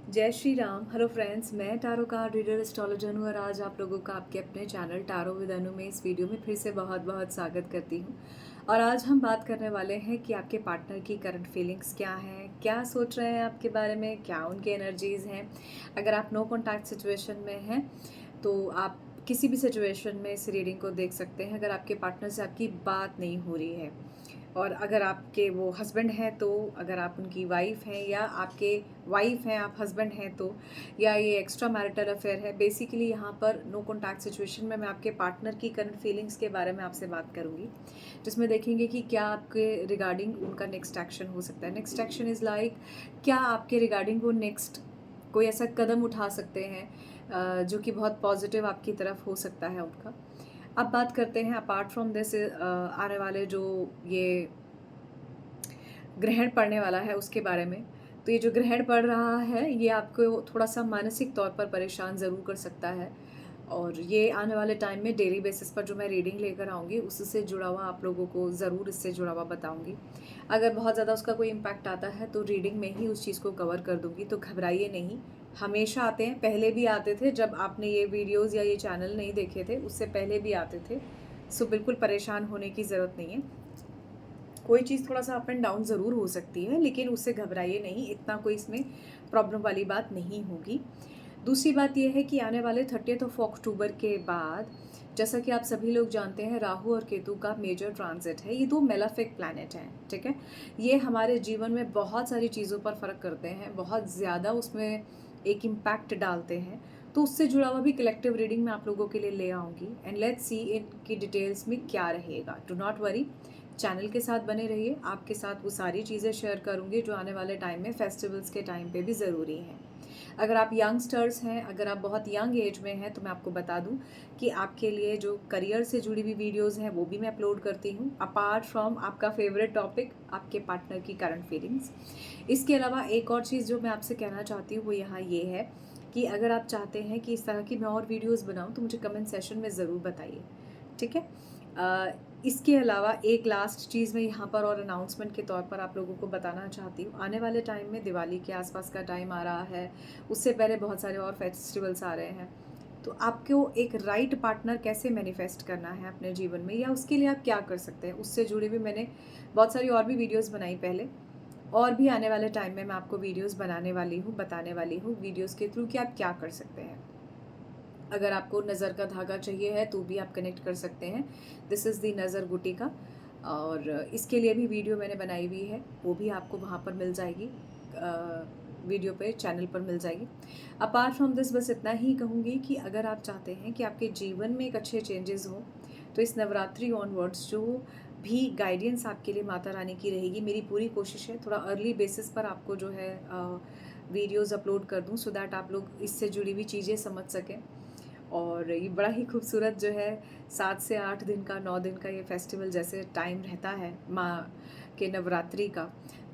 जय Shri Ram. Hello friends, मैं tarot card reader astrologer हूँ और आज आप लोगों का आपके अपने चैनल टारो विद अनु में इस वीडियो में फिर से बहुत बहुत स्वागत करती हूँ। और आज हम बात करने वाले हैं कि आपके पार्टनर की करंट फीलिंग्स क्या हैं, क्या सोच रहे हैं आपके बारे में, क्या उनकी एनर्जीज़ हैं। अगर आप नो कॉन्टैक्ट सिचुएशन में हैं तो आप किसी भी सिचुएशन में इस रीडिंग को देख सकते हैं। अगर आपके पार्टनर से आपकी बात नहीं हो रही है और अगर आपके वो हस्बैंड हैं तो, अगर आप उनकी वाइफ हैं या आपके वाइफ हैं आप हस्बैंड हैं तो, या ये एक्स्ट्रा मैरिटल अफेयर है। बेसिकली यहाँ पर नो कॉन्टैक्ट सिचुएशन में मैं आपके पार्टनर की करंट फीलिंग्स के बारे में आपसे बात करूँगी, जिसमें देखेंगे कि क्या आपके रिगार्डिंग उनका नेक्स्ट एक्शन हो सकता है। नेक्स्ट एक्शन इज़ लाइक, क्या आपके रिगार्डिंग वो नेक्स्ट कोई ऐसा कदम उठा सकते हैं जो कि बहुत पॉजिटिव आपकी तरफ हो सकता है उनका। अब बात करते हैं अपार्ट फ्रॉम दिस आने वाले जो ये ग्रहण पड़ने वाला है उसके बारे में। तो ये जो ग्रहण पड़ रहा है ये आपको थोड़ा सा मानसिक तौर पर परेशान ज़रूर कर सकता है, और ये आने वाले टाइम में डेली बेसिस पर जो मैं रीडिंग लेकर आऊँगी उससे जुड़ा हुआ आप लोगों को ज़रूर इससे जुड़ा हुआ बताऊँगी। अगर बहुत ज़्यादा उसका कोई इम्पैक्ट आता है तो रीडिंग में ही उस चीज़ को कवर कर दूँगी, तो घबराइए नहीं। हमेशा आते हैं, पहले भी आते थे जब आपने ये वीडियोज़ या ये चैनल नहीं देखे थे, उससे पहले भी आते थे। सो बिल्कुल परेशान होने की ज़रूरत नहीं है। कोई चीज़ थोड़ा सा अप एंड डाउन ज़रूर हो सकती है, लेकिन उससे घबराइए नहीं, इतना कोई इसमें प्रॉब्लम वाली बात नहीं होगी। दूसरी बात यह है कि आने वाले 30 ऑफ अक्टूबर के बाद, जैसा कि आप सभी लोग जानते हैं, राहु और केतु का मेजर ट्रांजिट है। ये दो मेलेफिक प्लैनेट हैं, ठीक है। ये हमारे जीवन में बहुत सारी चीज़ों पर फ़र्क करते हैं, बहुत ज़्यादा उसमें एक इम्पैक्ट डालते हैं। तो उससे जुड़ा हुआ भी कलेक्टिव रीडिंग मैं आप लोगों के लिए ले आऊँगी, एंड लेट्स सी इनकी डिटेल्स में क्या रहेगा। डू नॉट वरी, चैनल के साथ बने रहिए, आपके साथ वो सारी चीज़ें शेयर करूँगी जो आने वाले टाइम में, फेस्टिवल्स के टाइम पे भी ज़रूरी हैं। अगर आप यंगस्टर्स हैं, अगर आप बहुत यंग एज में हैं, तो मैं आपको बता दूं कि आपके लिए जो करियर से जुड़ी हुई वीडियोस हैं वो भी मैं अपलोड करती हूं, अपार्ट फ्रॉम आपका फेवरेट टॉपिक आपके पार्टनर की करंट फीलिंग्स। इसके अलावा एक और चीज़ जो मैं आपसे कहना चाहती हूँ वो यहाँ ये है कि अगर आप चाहते हैं कि इस तरह की मैं और वीडियोज़ बनाऊँ तो मुझे कमेंट सेशन में ज़रूर बताइए, ठीक है। इसके अलावा एक लास्ट चीज़ मैं यहाँ पर और अनाउंसमेंट के तौर पर आप लोगों को बताना चाहती हूँ। आने वाले टाइम में दिवाली के आसपास का टाइम आ रहा है, उससे पहले बहुत सारे और फेस्टिवल्स आ रहे हैं। तो आपको एक राइट पार्टनर कैसे मैनिफेस्ट करना है अपने जीवन में, या उसके लिए आप क्या कर सकते हैं, उससे जुड़ी भी मैंने बहुत सारी और भी वीडियोज़ बनाई पहले, और भी आने वाले टाइम में मैं आपको वीडियोज़ बनाने वाली हूँ, बताने वाली हूँ वीडियोज़ के थ्रू कि आप क्या कर सकते हैं। अगर आपको नज़र का धागा चाहिए है तो भी आप कनेक्ट कर सकते हैं। दिस इज़ दी नज़र गुटी का, और इसके लिए भी वीडियो मैंने बनाई हुई है, वो भी आपको वहाँ पर मिल जाएगी, वीडियो पे चैनल पर मिल जाएगी। अपार्ट फ्रॉम दिस बस इतना ही कहूँगी कि अगर आप चाहते हैं कि आपके जीवन में एक अच्छे चेंजेस हों तो इस नवरात्रि ऑनवर्ड्स जो भी गाइडेंस आपके लिए माता रानी की रहेगी, मेरी पूरी कोशिश है थोड़ा अर्ली बेसिस पर आपको जो है वीडियोज़ अपलोड कर दूँ, सो दैट आप लोग इससे जुड़ी हुई चीज़ें समझ सकें। और ये बड़ा ही खूबसूरत जो है 7 से 8 दिन का, 9 दिन का ये फेस्टिवल जैसे टाइम रहता है माँ के नवरात्रि का,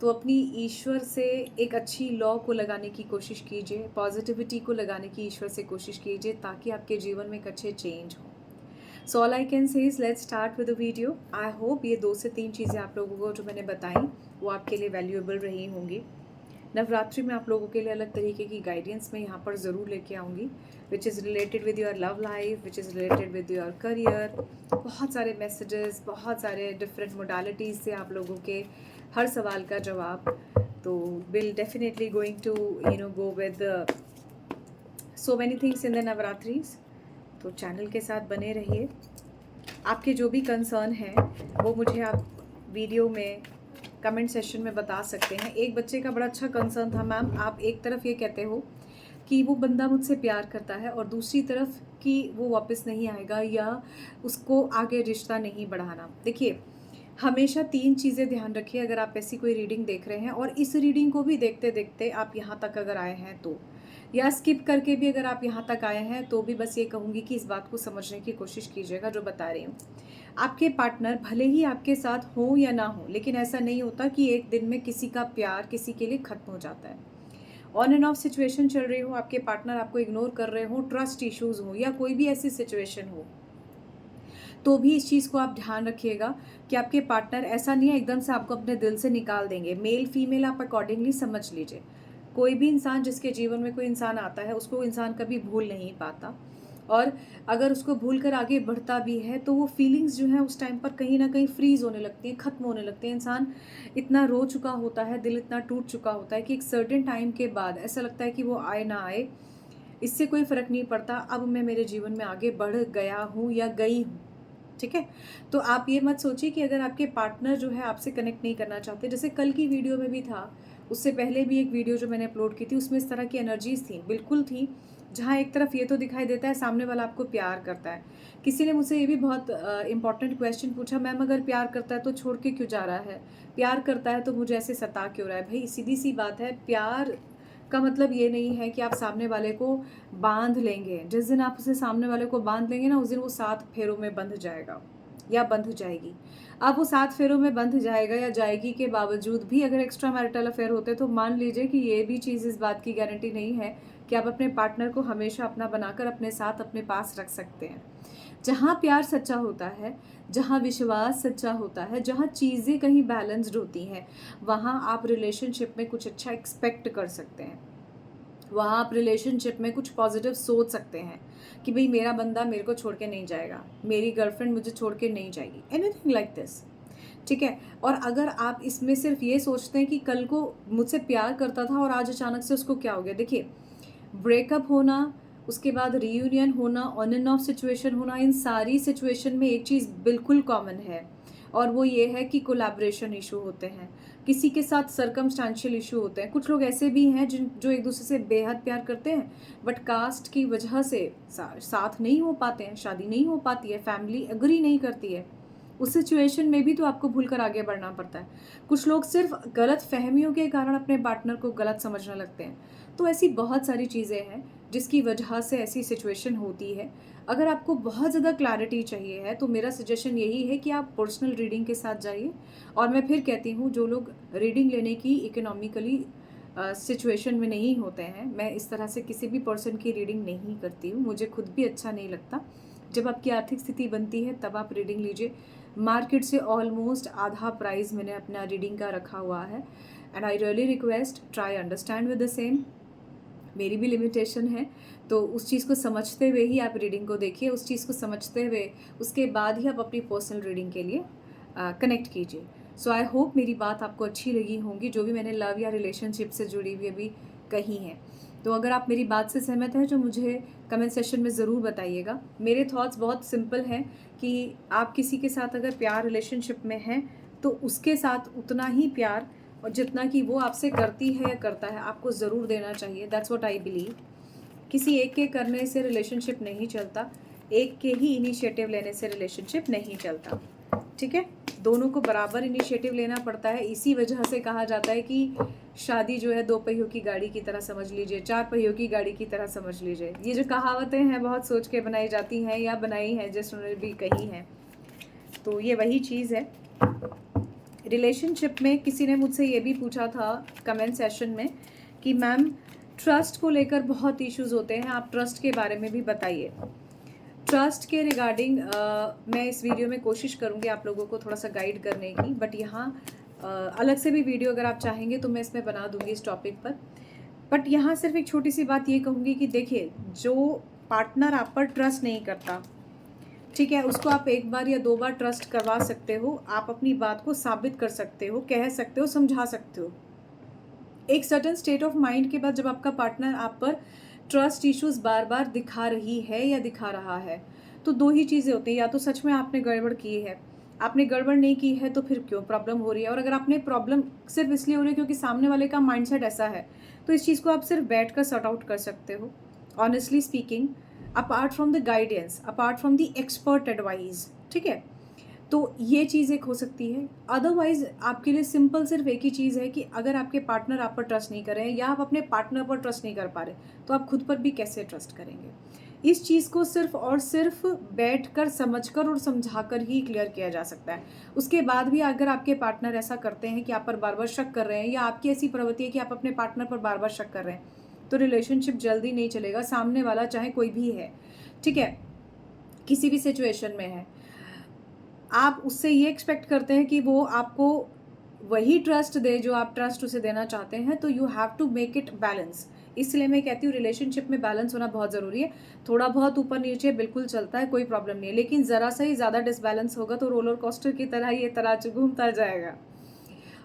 तो अपनी ईश्वर से एक अच्छी लॉ को लगाने की कोशिश कीजिए, पॉजिटिविटी को लगाने की ईश्वर से कोशिश कीजिए, ताकि आपके जीवन में एक अच्छे चेंज हो। So all I can say is let's start with the video. I hope ये 2 से 3 चीज़ें आप लोगों को जो मैंने बताई वो आपके लिए वैल्यूएबल रही होंगी। नवरात्रि में आप लोगों के लिए अलग तरीके की गाइडेंस मैं यहाँ पर ज़रूर लेके आऊँगी, which is related with your love life, which is related with your career. बहुत सारे मैसेजेस, बहुत सारे डिफरेंट मोडालिटीज़ से आप लोगों के हर सवाल का जवाब। तो will definitely going to go with so many things in the Navratris. तो चैनल के साथ बने रहिए। आपके जो भी कंसर्न हैं वो मुझे आप वीडियो में कमेंट सेशन में बता सकते हैं। एक बच्चे का बड़ा अच्छा कंसर्न था, मैम आप एक तरफ ये कहते हो कि वो बंदा मुझसे प्यार करता है और दूसरी तरफ कि वो वापस नहीं आएगा या उसको आगे रिश्ता नहीं बढ़ाना। देखिए, हमेशा 3 चीज़ें ध्यान रखिए अगर आप ऐसी कोई रीडिंग देख रहे हैं, और इस रीडिंग को भी देखते देखते आप यहाँ तक अगर आए हैं तो, या स्किप करके भी अगर आप यहाँ तक आए हैं तो भी बस ये कहूँगी कि इस बात को समझने की कोशिश कीजिएगा जो बता रही हूँ। आपके पार्टनर भले ही आपके साथ हो या ना हो, लेकिन ऐसा नहीं होता कि एक दिन में किसी का प्यार किसी के लिए ख़त्म हो जाता है। ऑन एंड ऑफ सिचुएशन चल रही हो, आपके पार्टनर आपको इग्नोर कर रहे हो, ट्रस्ट इश्यूज़ हो या कोई भी ऐसी सिचुएशन हो, तो भी इस चीज़ को आप ध्यान रखिएगा कि आपके पार्टनर ऐसा नहीं है एकदम से आपको अपने दिल से निकाल देंगे। मेल फीमेल आप अकॉर्डिंगली समझ लीजिए। कोई भी इंसान, जिसके जीवन में कोई इंसान आता है, उसको इंसान कभी भूल नहीं पाता, और अगर उसको भूल कर आगे बढ़ता भी है तो वो फीलिंग्स जो हैं उस टाइम पर कहीं ना कहीं फ्रीज होने लगती हैं, ख़त्म होने लगती हैं। इंसान इतना रो चुका होता है, दिल इतना टूट चुका होता है कि एक सर्टेन टाइम के बाद ऐसा लगता है कि वो आए ना आए, इससे कोई फ़र्क नहीं पड़ता, अब मैं मेरे जीवन में आगे बढ़ गया हूँ या गई हूँ। ठीक है? तो आप ये मत सोचिए कि अगर आपके पार्टनर जो है आपसे कनेक्ट नहीं करना चाहते, जैसे कल की वीडियो में भी था, उससे पहले भी एक वीडियो जो मैंने अपलोड की थी, उसमें इस तरह की एनर्जीज़ थी, बिल्कुल थी, जहाँ एक तरफ ये तो दिखाई देता है सामने वाला आपको प्यार करता है। किसी ने मुझसे ये भी बहुत इम्पोर्टेंट क्वेश्चन पूछा, मैम अगर प्यार करता है तो छोड़ के क्यों जा रहा है? प्यार करता है तो मुझे ऐसे सता क्यों रहा है? भई सीधी-सी बात है, प्यार का मतलब ये नहीं है कि आप सामने वाले को बाँध लेंगे। जिस दिन आप उसे सामने वाले को बाँध लेंगे ना, उस दिन वो 7 फेरों में बंध जाएगा या बंध जाएगी। अब वो 7 फेरों में बंध जाएगा या जाएगी के बावजूद भी अगर एक्स्ट्रा मैरिटल अफेयर होते, तो मान लीजिए कि ये भी चीज़ इस बात की गारंटी नहीं है कि आप अपने पार्टनर को हमेशा अपना बनाकर अपने साथ, अपने पास रख सकते हैं। जहाँ प्यार सच्चा होता है, जहाँ विश्वास सच्चा होता है, जहाँ चीज़ें कहीं बैलेंस्ड होती हैं, वहाँ आप रिलेशनशिप में कुछ अच्छा एक्सपेक्ट कर सकते हैं। वहाँ आप रिलेशनशिप में कुछ पॉजिटिव सोच सकते हैं कि भाई मेरा बंदा मेरे को छोड़ के नहीं जाएगा, मेरी गर्लफ्रेंड मुझे छोड़ के नहीं जाएगी, एनीथिंग लाइक दिस। ठीक है? और अगर आप इसमें सिर्फ ये सोचते हैं कि कल को मुझसे प्यार करता था और आज अचानक से उसको क्या हो गया, देखिए ब्रेकअप होना, उसके बाद रीयूनियन होना, ऑन एंड ऑफ सिचुएशन होना, इन सारी सिचुएशन में एक चीज़ बिल्कुल कॉमन है, और वो ये है कि कोलैबोरेशन इशू होते हैं, किसी के साथ सर्कमस्टांशियल इशू होते हैं। कुछ लोग ऐसे भी हैं जो एक दूसरे से बेहद प्यार करते हैं, बट कास्ट की वजह से साथ नहीं हो पाते हैं, शादी नहीं हो पाती है, फैमिली एग्री नहीं करती है। उस सिचुएशन में भी तो आपको भूल कर आगे बढ़ना पड़ता है। कुछ लोग सिर्फ गलत फहमियों के कारण अपने पार्टनर को गलत समझने लगते हैं। तो ऐसी बहुत सारी चीज़ें हैं जिसकी वजह से ऐसी सिचुएशन होती है। अगर आपको बहुत ज़्यादा क्लैरिटी चाहिए है तो मेरा सजेशन यही है कि आप पर्सनल रीडिंग के साथ जाइए। और मैं फिर कहती हूँ, जो लोग रीडिंग लेने की इकोनॉमिकली सिचुएशन में नहीं होते हैं, मैं इस तरह से किसी भी पर्सन की रीडिंग नहीं करती हूँ, मुझे खुद भी अच्छा नहीं लगता। जब आपकी आर्थिक स्थिति बनती है तब आप रीडिंग लीजिए। मार्केट से ऑलमोस्ट आधा प्राइस मैंने अपना रीडिंग का रखा हुआ है, and I really request try understand with the same. मेरी भी लिमिटेशन है, तो उस चीज़ को समझते हुए ही आप रीडिंग को देखिए, उस चीज़ को समझते हुए उसके बाद ही आप अपनी पर्सनल रीडिंग के लिए कनेक्ट कीजिए। सो आई होप मेरी बात आपको अच्छी लगी होंगी, जो भी मैंने लव या रिलेशनशिप से जुड़ी हुई अभी कही हैं। तो अगर आप मेरी बात से सहमत हैं तो मुझे कमेंट सेक्शन में ज़रूर बताइएगा। मेरे थॉट्स बहुत सिंपल हैं कि आप किसी के साथ अगर प्यार रिलेशनशिप में हैं तो उसके साथ उतना ही प्यार और जितना कि वो आपसे करती है या करता है, आपको ज़रूर देना चाहिए। That's what I believe. किसी एक के करने से रिलेशनशिप नहीं चलता, एक के ही इनिशिएटिव लेने से रिलेशनशिप नहीं चलता। ठीक है? दोनों को बराबर इनिशिएटिव लेना पड़ता है। इसी वजह से कहा जाता है कि शादी जो है 2 पहियों की गाड़ी की तरह समझ लीजिए, 4 पहियों की गाड़ी की तरह समझ लीजिए। ये जो कहावतें हैं बहुत सोच के बनाई जाती हैं या बनाई हैं जिन्होंने भी कही हैं, तो ये वही चीज़ है। रिलेशनशिप में किसी ने मुझसे ये भी पूछा था कमेंट सेशन में कि मैम ट्रस्ट को लेकर बहुत इश्यूज़ होते हैं, आप ट्रस्ट के बारे में भी बताइए। ट्रस्ट के रिगार्डिंग मैं इस वीडियो में कोशिश करूँगी आप लोगों को थोड़ा सा गाइड करने की, बट यहाँ अलग से भी वीडियो अगर आप चाहेंगे तो मैं इसमें बना दूँगी इस टॉपिक पर। बट यहाँ सिर्फ एक छोटी सी बात ये कहूँगी कि देखिए, जो पार्टनर आप पर ट्रस्ट नहीं करता, ठीक है, उसको आप 1 बार या 2 बार ट्रस्ट करवा सकते हो, आप अपनी बात को साबित कर सकते हो, कह सकते हो, समझा सकते हो। एक सर्टेन स्टेट ऑफ माइंड के बाद जब आपका पार्टनर आप पर ट्रस्ट इश्यूज बार बार दिखा रही है या दिखा रहा है, तो 2 ही चीज़ें होती हैं, या तो सच में आपने गड़बड़ की है, आपने गड़बड़ नहीं की है तो फिर क्यों प्रॉब्लम हो रही है, और अगर आपने प्रॉब्लम सिर्फ इसलिए हो रही है क्योंकि सामने वाले का माइंडसेट ऐसा है, तो इस चीज़ को आप सिर्फ बैठ कर सॉर्ट आउट कर सकते हो। Honestly speaking, apart from the guidance, apart from the expert advice, ठीक है, तो ये चीज़ एक हो सकती है। अदरवाइज आपके लिए सिंपल सिर्फ एक ही चीज़ है कि अगर आपके पार्टनर आप पर ट्रस्ट नहीं कर रहे हैं या आप अपने पार्टनर पर ट्रस्ट नहीं कर पा रहे, तो आप खुद पर भी कैसे ट्रस्ट करेंगे। इस चीज़ को सिर्फ और सिर्फ बैठकर समझकर और समझाकर ही क्लियर किया जा सकता है। उसके बाद भी अगर आपके पार्टनर ऐसा करते हैं कि आप पर बार बार शक कर रहे हैं, या आपकी ऐसी प्रवृत्ति है कि आप अपने पार्टनर पर बार बार शक कर रहे हैं, तो रिलेशनशिप जल्दी नहीं चलेगा। सामने वाला चाहे कोई भी है, ठीक है, किसी भी सिचुएशन में है, आप उससे ये एक्सपेक्ट करते हैं कि वो आपको वही ट्रस्ट दे जो आप ट्रस्ट उसे देना चाहते हैं, तो you have to make it balance. इसलिए मैं कहती हूँ रिलेशनशिप में बैलेंस होना बहुत ज़रूरी है। थोड़ा बहुत ऊपर नीचे बिल्कुल चलता है, कोई प्रॉब्लम नहीं है, लेकिन ज़रा सा ही ज़्यादा डिसबैलेंस होगा तो रोलर कोस्टर की तरह ये तराजू घूमता जाएगा।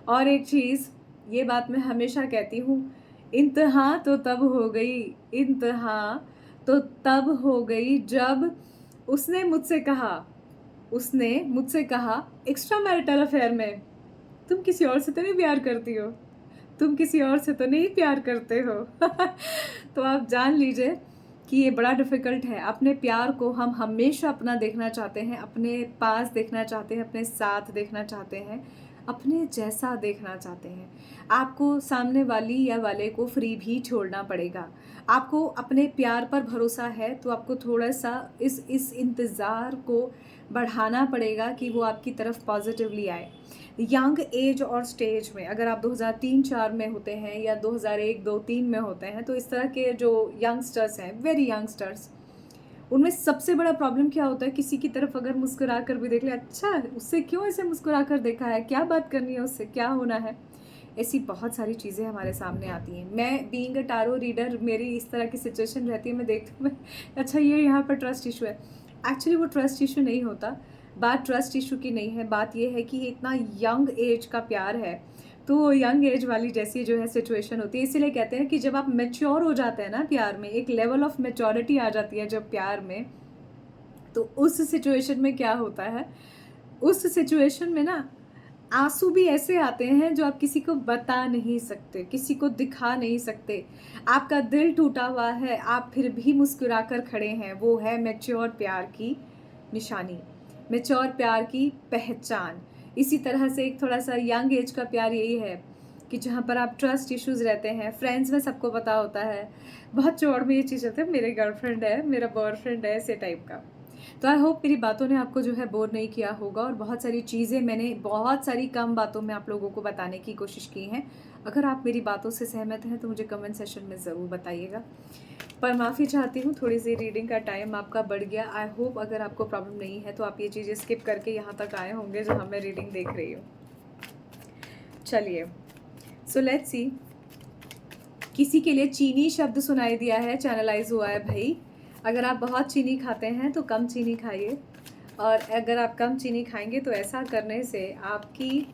और एक चीज़, ये बात मैं हमेशा कहती हूँ, इंतहा तो तब हो गई, इंतहा तो तब हो गई जब उसने मुझसे कहा एक्स्ट्रा मैरिटल अफेयर में, तुम किसी और से तो नहीं प्यार करती हो, तुम किसी और से तो नहीं प्यार करते हो। तो आप जान लीजिए कि ये बड़ा डिफ़िकल्ट है। अपने प्यार को हम हमेशा अपना देखना चाहते हैं, अपने पास देखना चाहते हैं, अपने साथ देखना चाहते हैं, अपने जैसा देखना चाहते हैं। आपको सामने वाली या वाले को फ्री भी छोड़ना पड़ेगा। आपको अपने प्यार पर भरोसा है तो आपको थोड़ा सा इस इंतज़ार को बढ़ाना पड़ेगा कि वो आपकी तरफ पॉजिटिवली आए। यंग एज और स्टेज में अगर आप 2003-4 में होते हैं या 2001-2-3 में होते हैं, तो इस तरह के जो यंगस्टर्स हैं, वेरी यंगस्टर्स, उनमें सबसे बड़ा प्रॉब्लम क्या होता है, किसी की तरफ अगर मुस्कुरा कर भी देख ले, अच्छा उससे क्यों ऐसे मुस्कुरा कर देखा है, क्या बात करनी है उससे, क्या होना है, ऐसी बहुत सारी चीज़ें हमारे सामने आती हैं। मैं बीइंग अ टारो रीडर, मेरी इस तरह की सिचुएशन रहती है, मैं देखती हूँ अच्छा ये यहाँ पर ट्रस्ट इशू है। एक्चुअली वो ट्रस्ट इशू नहीं होता, बात ट्रस्ट इशू की नहीं है, बात ये है कि इतना यंग एज का प्यार है, तो यंग एज वाली जैसी जो है सिचुएशन होती है। इसीलिए कहते हैं कि जब आप मैच्योर हो जाते हैं ना प्यार में, एक लेवल ऑफ मैच्योरिटी आ जाती है जब प्यार में, तो उस सिचुएशन में क्या होता है, उस सिचुएशन में ना आंसू भी ऐसे आते हैं जो आप किसी को बता नहीं सकते, किसी को दिखा नहीं सकते। आपका दिल टूटा हुआ है, आप फिर भी मुस्कुरा कर खड़े हैं, वो है मैच्योर प्यार की निशानी, मैच्योर प्यार की पहचान। इसी तरह से एक थोड़ा सा यंग एज का प्यार यही है कि जहाँ पर आप ट्रस्ट इश्यूज़ रहते हैं, फ्रेंड्स में सबको पता होता है, बहुत चौड़ में ये चीज़ होती है, मेरे गर्लफ्रेंड है, मेरा बॉयफ्रेंड है, ऐसे टाइप का। तो आई होप मेरी बातों ने आपको जो है बोर नहीं किया होगा, और बहुत सारी चीज़ें मैंने बहुत सारी कम बातों में आप लोगों को बताने की कोशिश की हैं। अगर आप मेरी बातों से सहमत हैं तो मुझे कमेंट सेशन में ज़रूर बताइएगा। पर माफ़ी चाहती हूँ, थोड़ी सी रीडिंग का टाइम आपका बढ़ गया। आई होप अगर आपको प्रॉब्लम नहीं है तो आप ये चीज़ें स्किप करके यहाँ तक आए होंगे जहाँ मैं रीडिंग देख रही हूँ। चलिए, सो लेट्स सी। किसी के लिए चीनी शब्द सुनाई दिया है, चैनलाइज हुआ है भाई। अगर आप बहुत चीनी खाते हैं तो कम चीनी खाइए, और अगर आप कम चीनी खाएंगे तो ऐसा करने से आपकी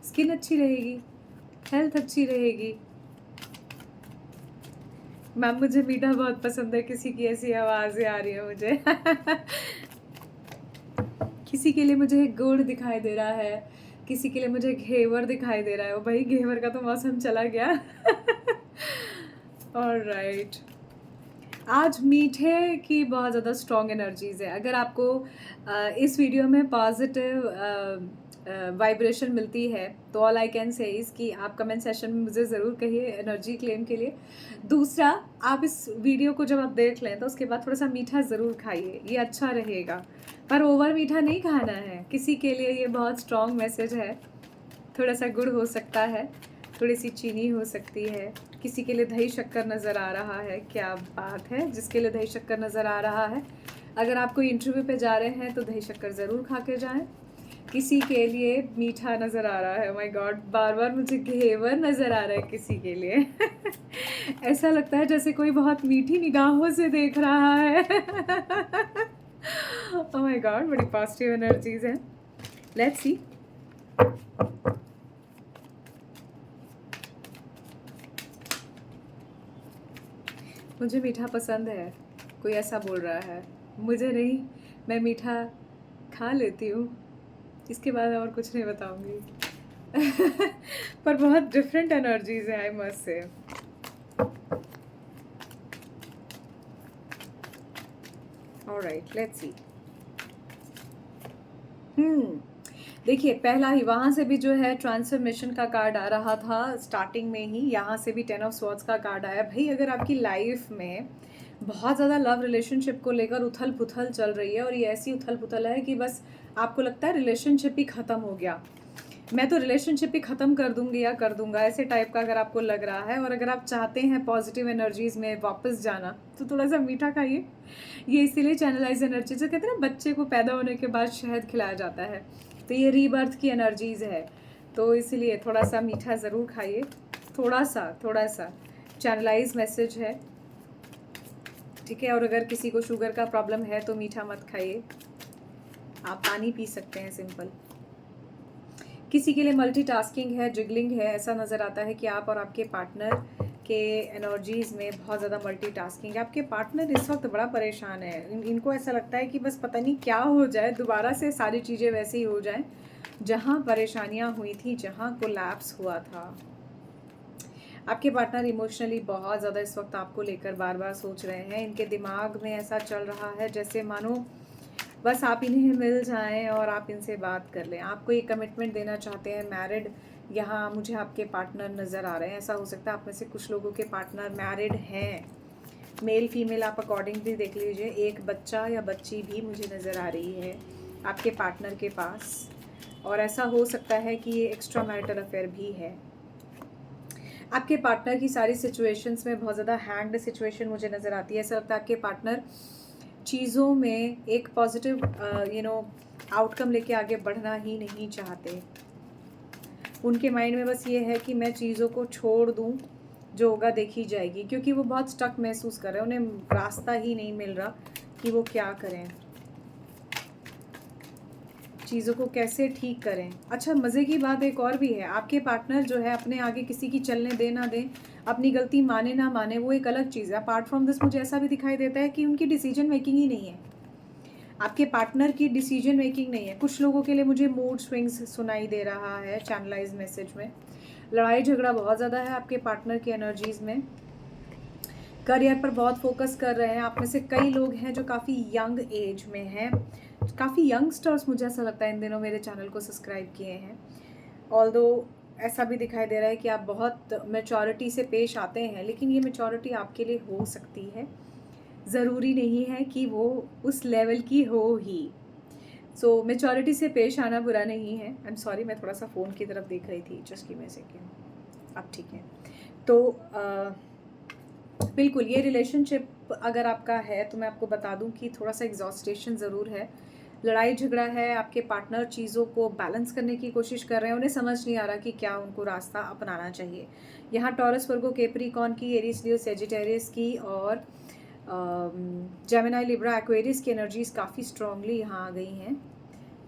स्किन अच्छी रहेगी, हेल्थ अच्छी रहेगी। मैम मुझे मीठा बहुत पसंद है, किसी की ऐसी आवाज़ें आ रही है मुझे। किसी के लिए मुझे गुड़ दिखाई दे रहा है, किसी के लिए मुझे घेवर दिखाई दे रहा है। ओ भाई, घेवर का तो मौसम चला गया। ऑलराइट, आज मीठे की बहुत ज़्यादा स्ट्रॉन्ग एनर्जीज़ है। अगर आपको इस वीडियो में पॉजिटिव वाइब्रेशन मिलती है तो all I can say is कि आप कमेंट सेशन में मुझे ज़रूर कहिए एनर्जी क्लेम के लिए। दूसरा, आप इस वीडियो को जब आप देख लें तो उसके बाद थोड़ा सा मीठा ज़रूर खाइए, ये अच्छा रहेगा, पर ओवर मीठा नहीं खाना है। किसी के लिए ये बहुत स्ट्रॉन्ग मैसेज है। थोड़ा सा गुड़ हो सकता है, थोड़ी सी चीनी हो सकती है, किसी के लिए दही शक्कर नज़र आ रहा है। क्या बात है, जिसके लिए दही शक्कर नज़र आ रहा है, अगर आप कोई इंटरव्यू पे जा रहे हैं तो दही शक्कर ज़रूर खा के जाएं। किसी के लिए मीठा नज़र आ रहा है, माय गॉड, बार बार मुझे घेवर नज़र आ रहा है किसी के लिए। ऐसा लगता है जैसे कोई बहुत मीठी निगाहों से देख रहा है। ओह माय गॉड, बड़ी पॉजिटिव एनर्जीज हैं। Let's see. मुझे मीठा पसंद है, कोई ऐसा बोल रहा है। मुझे नहीं, मैं मीठा खा लेती हूँ, इसके बाद और कुछ नहीं बताऊंगी। पर बहुत डिफरेंट एनर्जीज है, I must say. Alright, let's see. देखिए, पहला ही वहाँ से भी जो है ट्रांसफॉर्मेशन का कार्ड आ रहा था स्टार्टिंग में ही, यहाँ से भी 10 ऑफ स्वॉर्ड्स का कार्ड आया। भाई, अगर आपकी लाइफ में बहुत ज़्यादा लव रिलेशनशिप को लेकर उथल पुथल चल रही है, और ये ऐसी उथल पुथल है कि बस आपको लगता है रिलेशनशिप ही ख़त्म हो गया, मैं तो रिलेशनशिप ही ख़त्म कर दूंगी या कर दूंगा, ऐसे टाइप का अगर आपको लग रहा है, और अगर आप चाहते हैं पॉजिटिव एनर्जीज़ में वापस जाना, तो थोड़ा सा मीठा खाइए। ये इसीलिए चैनलाइज एनर्जी, जो कहते हैं ना, बच्चे को पैदा होने के बाद शहद खिलाया जाता है, तो ये रीबर्थ की एनर्जीज़ है, तो इसलिए थोड़ा सा मीठा ज़रूर खाइए, थोड़ा सा चैनलाइज मैसेज है, ठीक है। और अगर किसी को शुगर का प्रॉब्लम है तो मीठा मत खाइए, आप पानी पी सकते हैं सिंपल। किसी के लिए मल्टीटास्किंग है, जिगलिंग है, ऐसा नज़र आता है कि आप और आपके पार्टनर के एनर्जीज़ में बहुत ज़्यादा मल्टीटास्किंग है। आपके पार्टनर इस वक्त बड़ा परेशान है, इनको ऐसा लगता है कि बस पता नहीं क्या हो जाए, दोबारा से सारी चीज़ें वैसे ही हो जाएं जहाँ परेशानियाँ हुई थी, जहाँ कोलैप्स हुआ था। आपके पार्टनर इमोशनली बहुत ज़्यादा इस वक्त आपको लेकर बार बार सोच रहे हैं। इनके दिमाग में ऐसा चल रहा है जैसे मानो बस आप इन्हें मिल जाएं और आप इनसे बात कर लें। आपको ये कमिटमेंट देना चाहते हैं, मैरिड। यहाँ मुझे आपके पार्टनर नज़र आ रहे हैं। ऐसा हो सकता है आप में से कुछ लोगों के पार्टनर मैरिड हैं, मेल फीमेल आप अकॉर्डिंगली देख लीजिए। एक बच्चा या बच्ची भी मुझे नज़र आ रही है आपके पार्टनर के पास, और ऐसा हो सकता है कि ये एक्स्ट्रा मैरिटल अफेयर भी है। आपके पार्टनर की सारी सिचुएशंस में बहुत ज़्यादा हैंग्ड सिचुएशन मुझे नज़र आती है। ऐसा लगता है आपके पार्टनर चीज़ों में एक पॉजिटिव आउटकम लेके आगे बढ़ना ही नहीं चाहते। उनके माइंड में बस ये है कि मैं चीज़ों को छोड़ दूं, जो होगा देखी जाएगी, क्योंकि वो बहुत स्टक महसूस कर रहे हैं। उन्हें रास्ता ही नहीं मिल रहा कि वो क्या करें, चीज़ों को कैसे ठीक करें। अच्छा, मज़े की बात एक और भी है, आपके पार्टनर जो है अपने आगे किसी की चलने दे ना दें, अपनी गलती माने ना माने, वो एक अलग चीज़ है। अपार्ट फ्रॉम दिस मुझे ऐसा भी दिखाई देता है कि उनकी डिसीजन मेकिंग ही नहीं है, आपके पार्टनर की डिसीजन मेकिंग नहीं है। कुछ लोगों के लिए मुझे मूड स्विंग्स सुनाई दे रहा है चैनलाइज मैसेज में। लड़ाई झगड़ा बहुत ज़्यादा है आपके पार्टनर की एनर्जीज़ में। करियर पर बहुत फोकस कर रहे हैं। आप में से कई लोग हैं जो काफ़ी यंग एज में हैं, काफ़ी यंगस्टर्स मुझे ऐसा लगता है इन दिनों मेरे चैनल को सब्सक्राइब किए हैं। ऑल्दो ऐसा भी दिखाई दे रहा है कि आप बहुत मैच्योरिटी से पेश आते हैं, लेकिन ये मैच्योरिटी आपके लिए हो सकती है, ज़रूरी नहीं है कि वो उस लेवल की हो ही। सो मैच्योरिटी से पेश आना बुरा नहीं है। आई एम सॉरी, मैं थोड़ा सा फ़ोन की तरफ देख रही थी, just give me a second. अब ठीक है। तो बिल्कुल ये रिलेशनशिप अगर आपका है तो मैं आपको बता दूं कि थोड़ा सा एग्जॉस्टेशन ज़रूर है, लड़ाई झगड़ा है। आपके पार्टनर चीज़ों को बैलेंस करने की कोशिश कर रहे हैं, उन्हें समझ नहीं आ रहा कि क्या उनको रास्ता अपनाना चाहिए। यहाँ टॉरस, वर्गो, कैप्रिकॉर्न की, एरीज, लियो, सेजिटेरियस की और जेमिनी, लिब्रा, एक्वेरियस की एनर्जीज काफ़ी स्ट्रांगली यहाँ आ गई हैं,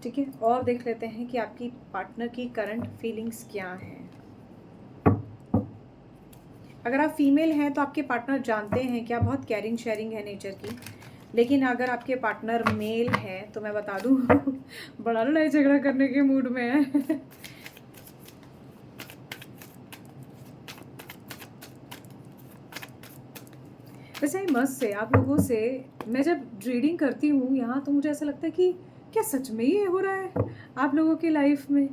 ठीक है। और देख लेते हैं कि आपकी पार्टनर की करंट फीलिंग्स क्या हैं। अगर आप फीमेल हैं तो आपके पार्टनर जानते हैं कि आप बहुत केयरिंग शेयरिंग है नेचर की, लेकिन अगर आपके पार्टनर मेल है तो मैं बता दूं बड़ा लड़ाई झगड़ा करने के मूड में है वैसे मस्त से आप लोगों से मैं जब रीडिंग करती हूँ यहाँ, तो मुझे ऐसा लगता है कि क्या सच में ये हो रहा है आप लोगों की लाइफ में,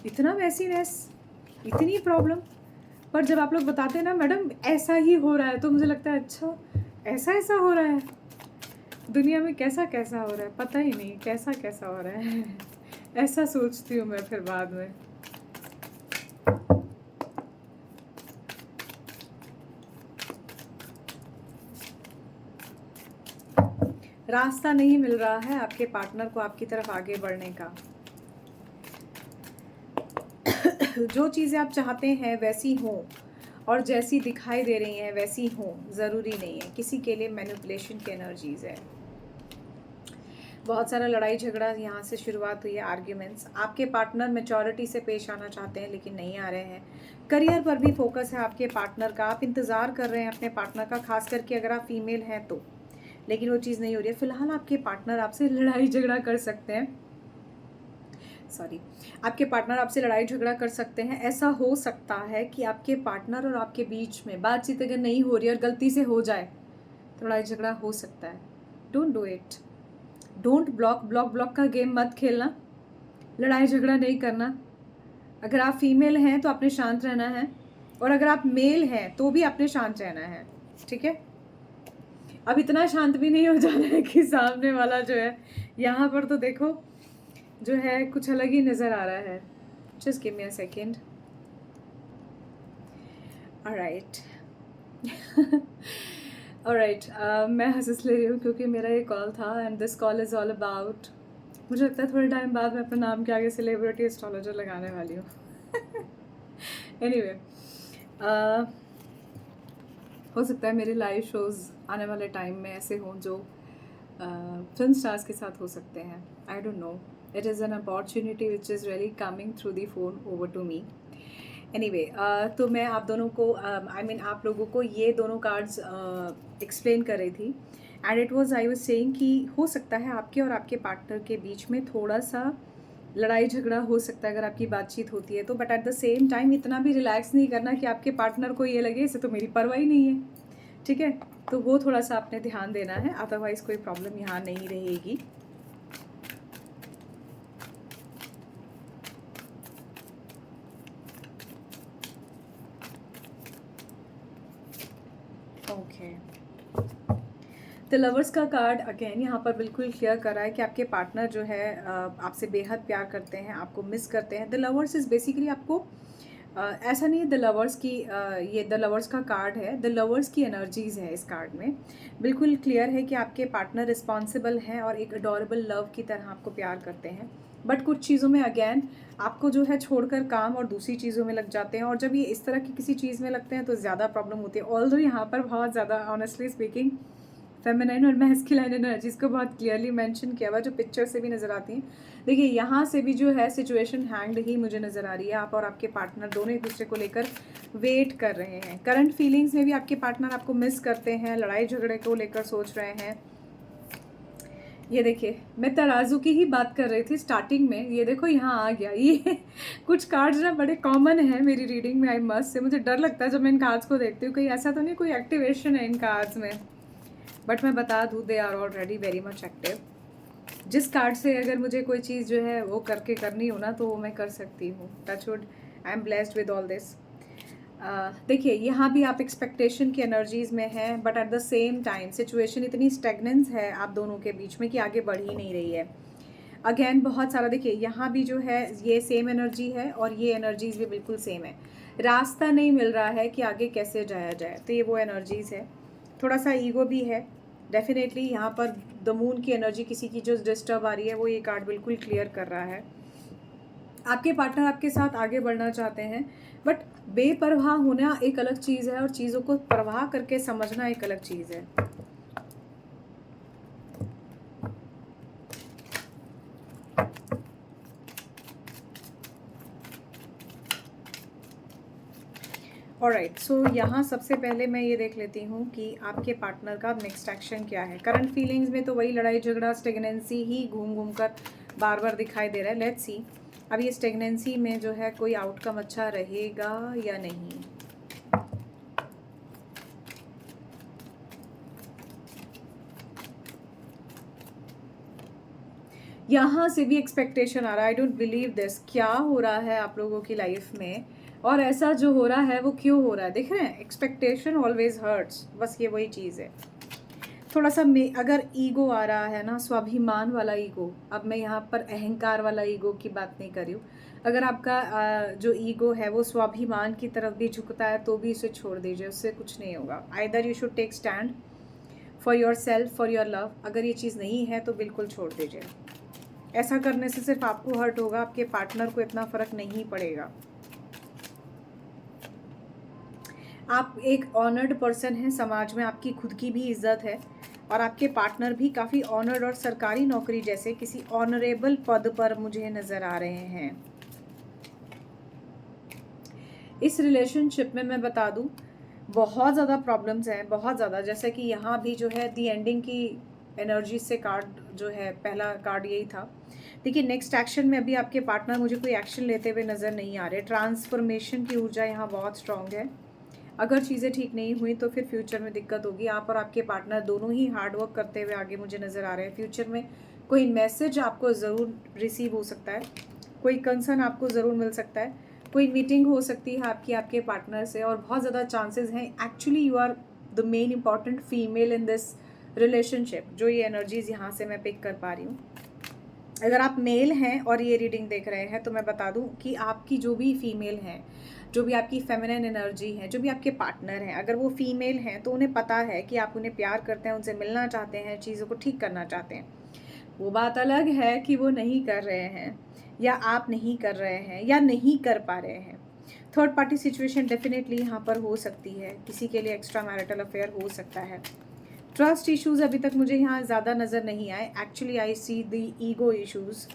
इतना मैसीनेस, इतनी प्रॉब्लम। पर जब आप लोग बताते हैं ना मैडम ऐसा ही हो रहा है, तो मुझे लगता है अच्छा ऐसा ऐसा हो रहा है, दुनिया में कैसा कैसा हो रहा है पता ही नहीं, कैसा कैसा हो रहा है ऐसा सोचती हूँ मैं फिर बाद में। रास्ता नहीं मिल रहा है आपके पार्टनर को आपकी तरफ आगे बढ़ने का। जो चीज़ें आप चाहते हैं वैसी हों और जैसी दिखाई दे रही हैं वैसी हों, ज़रूरी नहीं है। किसी के लिए मैनिपुलेशन की एनर्जीज़ है। बहुत सारा लड़ाई झगड़ा यहाँ से शुरुआत हुई है, आर्ग्यूमेंट्स। आपके पार्टनर मैच्योरिटी से पेश आना चाहते हैं लेकिन नहीं आ रहे हैं। करियर पर भी फोकस है आपके पार्टनर का, आप इंतज़ार कर रहे हैं अपने पार्टनर का, खास करके अगर आप फीमेल हैं तो, लेकिन वो चीज़ नहीं हो रही है। फिलहाल आपके पार्टनर आपसे लड़ाई झगड़ा कर सकते हैं, सॉरी, आपके पार्टनर आपसे लड़ाई झगड़ा कर सकते हैं। ऐसा हो सकता है कि आपके पार्टनर और आपके बीच में बातचीत अगर नहीं हो रही और गलती से हो जाए तो लड़ाई झगड़ा हो सकता है। Don't do it, don't block का गेम मत खेलना, लड़ाई झगड़ा नहीं करना। अगर आप फीमेल हैं तो आपने शांत रहना है, और अगर आप मेल हैं तो भी आपने शांत रहना है, ठीक है। अब इतना शांत भी नहीं हो जाना है कि सामने वाला जो है, यहाँ पर तो देखो जो है कुछ अलग ही नज़र आ रहा है। Just give me a second. Alright alright, मैं हंस ले रही हूँ क्योंकि मेरा ये कॉल था, and this call is all about मुझे लगता है थोड़े टाइम बाद मैं अपने नाम के आगे सेलिब्रिटी एस्ट्रोलॉजर लगाने वाली हूँ। एनीवे, हो सकता है मेरे लाइव शोज़ आने वाले टाइम में ऐसे हों जो फिल्म स्टार्स के साथ हो सकते हैं। I don't know, it is an opportunity which is really coming through the phone over to me. Anyway, तो मैं आप दोनों को आप लोगों को ये दोनों कार्ड्स एक्सप्लेन कर रही थी, and it was I was saying कि हो सकता है आपके और आपके पार्टनर के बीच में थोड़ा सा लड़ाई झगड़ा हो सकता है अगर आपकी बातचीत होती है तो, but at the same time इतना भी रिलैक्स नहीं करना कि आपके पार्टनर को ये लगे इसे तो मेरी परवाह ही नहीं है, ठीक है? तो वो थोड़ा सा आपने ध्यान देना है, अदरवाइज़ कोई प्रॉब्लम यहाँ नहीं रहेगी। ओके, द लवर्स का कार्ड अगेन यहाँ पर बिल्कुल क्लियर कर रहा है कि आपके पार्टनर जो है आपसे बेहद प्यार करते हैं, आपको मिस करते हैं। द लवर्स इज़ बेसिकली आपको ऐसा नहीं है द लवर्स की, ये द लवर्स का कार्ड है, द लवर्स की एनर्जीज़ है इस कार्ड में। बिल्कुल क्लियर है कि आपके पार्टनर रिस्पॉन्सिबल हैं और एक अडोरेबल लव की तरह आपको प्यार करते हैं, बट कुछ चीज़ों में अगेन आपको जो है छोड़कर काम और दूसरी चीज़ों में लग जाते हैं, और जब ये इस तरह की किसी चीज़ में लगते हैं तो ज़्यादा प्रॉब्लम होती है। ऑल्दो यहाँ पर बहुत ज़्यादा ऑनेस्टली स्पीकिंग फेमिनाइन और मैस्कुलाइन एनर्जीज़ को बहुत क्लियरली मेंशन किया हुआ, जो पिक्चर से भी नज़र आती हैं। देखिए यहाँ से भी जो है सिचुएशन हैंग्ड ही मुझे नज़र आ रही है। आप और आपके पार्टनर दोनों एक दूसरे को लेकर वेट कर रहे हैं। करंट फीलिंग्स में भी आपके पार्टनर आपको मिस करते हैं, लड़ाई झगड़े को लेकर सोच रहे हैं। ये देखिए, मैं तराजू की ही बात कर रही थी स्टार्टिंग में, ये देखो यहाँ आ गया। ये कुछ कार्ड्स ना बड़े कॉमन हैं मेरी रीडिंग में, आई मस्ट से। मुझे डर लगता है जब मैं इन कार्ड्स को देखती हूँ, कहीं ऐसा तो नहीं कोई एक्टिवेशन है इन कार्ड्स में, बट मैं बता दूँ they are already very much active. जिस कार्ड से अगर मुझे कोई चीज़ जो है वो करके करनी हो ना तो वो मैं कर सकती हूँ। Touchwood, I am blessed with all this. देखिए यहाँ भी आप एक्सपेक्टेशन की एनर्जीज़ में हैं, but at the same time situation इतनी स्टेगनेंस है आप दोनों के बीच में कि आगे बढ़ ही नहीं रही है। अगेन बहुत सारा, देखिए यहाँ भी जो है ये सेम एनर्जी है और ये एनर्जीज़ भी बिल्कुल सेम है। रास्ता नहीं मिल रहा है कि आगे कैसे जाया जाए, तो ये वो एनर्जीज़ है। थोड़ा सा ईगो भी है डेफिनेटली यहाँ पर। द मून की एनर्जी किसी की जो डिस्टर्ब आ रही है वो ये कार्ड बिल्कुल क्लियर कर रहा है। आपके पार्टनर आपके साथ आगे बढ़ना चाहते हैं, बट बेपरवाह होना एक अलग चीज़ है और चीज़ों को परवाह करके समझना एक अलग चीज़ है। ऑलराइट, सो यहाँ सबसे पहले मैं ये देख लेती हूँ कि आपके पार्टनर का नेक्स्ट एक्शन क्या है। करंट फीलिंग्स में तो वही लड़ाई झगड़ा स्टेगनेंसी ही घूम घूम कर बार बार दिखाई दे रहा है। लेट्स सी अब ये स्टेगनेंसी में जो है कोई आउटकम अच्छा रहेगा या नहीं। यहाँ से भी एक्सपेक्टेशन आ रहा है। आई डोंट बिलीव दिस, क्या हो रहा है आप लोगों की लाइफ में, और ऐसा जो हो रहा है वो क्यों हो रहा है। देख रहे हैं, एक्सपेक्टेशन ऑलवेज हर्ट्स, बस ये वही चीज़ है। थोड़ा सा अगर ईगो आ रहा है ना, स्वाभिमान वाला ईगो, अब मैं यहाँ पर अहंकार वाला ईगो की बात नहीं कर रही हूँ। अगर आपका जो ईगो है वो स्वाभिमान की तरफ भी झुकता है तो भी उसे छोड़ दीजिए, उससे कुछ नहीं होगा। Either you should take stand for your self, for your love. अगर ये चीज़ नहीं है तो बिल्कुल छोड़ दीजिए। ऐसा करने से सिर्फ आपको हर्ट होगा, आपके पार्टनर को इतना फर्क नहीं पड़ेगा। आप एक ऑनर्ड पर्सन हैं, समाज में आपकी खुद की भी इज्जत है और आपके पार्टनर भी काफ़ी ऑनर्ड और सरकारी नौकरी जैसे किसी ऑनरेबल पद पर मुझे नज़र आ रहे हैं। इस रिलेशनशिप में मैं बता दूं बहुत ज़्यादा प्रॉब्लम्स हैं, बहुत ज़्यादा। जैसे कि यहाँ भी जो है दी एंडिंग की एनर्जी से कार्ड जो है, पहला कार्ड यही था। देखिए नेक्स्ट एक्शन में अभी आपके पार्टनर मुझे कोई एक्शन लेते हुए नज़र नहीं आ रहे। ट्रांसफॉर्मेशन की ऊर्जा यहाँ बहुत स्ट्रांग है। अगर चीज़ें ठीक नहीं हुई तो फिर फ्यूचर में दिक्कत होगी। आप और आपके पार्टनर दोनों ही हार्डवर्क करते हुए आगे मुझे नज़र आ रहे हैं। फ्यूचर में कोई मैसेज आपको ज़रूर रिसीव हो सकता है, कोई कंसर्न आपको ज़रूर मिल सकता है, कोई मीटिंग हो सकती है आपकी आपके पार्टनर से, और बहुत ज़्यादा चांसेस हैं actually you are the main important female in this relationship. जो ये एनर्जीज़ यहाँ से मैं पिक कर पा रही हूँ। अगर आप मेल हैं और ये रीडिंग देख रहे हैं तो मैं बता दूं कि आपकी जो भी फीमेल हैं, जो भी आपकी फेमिनिन एनर्जी है, जो भी आपके पार्टनर हैं, अगर वो फीमेल हैं तो उन्हें पता है कि आप उन्हें प्यार करते हैं, उनसे मिलना चाहते हैं, चीज़ों को ठीक करना चाहते हैं। वो बात अलग है कि वो नहीं कर रहे हैं, या आप नहीं कर रहे हैं, या नहीं कर पा रहे हैं। थर्ड पार्टी सिचुएशन डेफिनेटली यहाँ पर हो सकती है, किसी के लिए एक्स्ट्रा मैरिटल अफेयर हो सकता है। ट्रस्ट इश्यूज अभी तक मुझे यहाँ ज़्यादा नज़र नहीं आए। Actually I see the ego issues.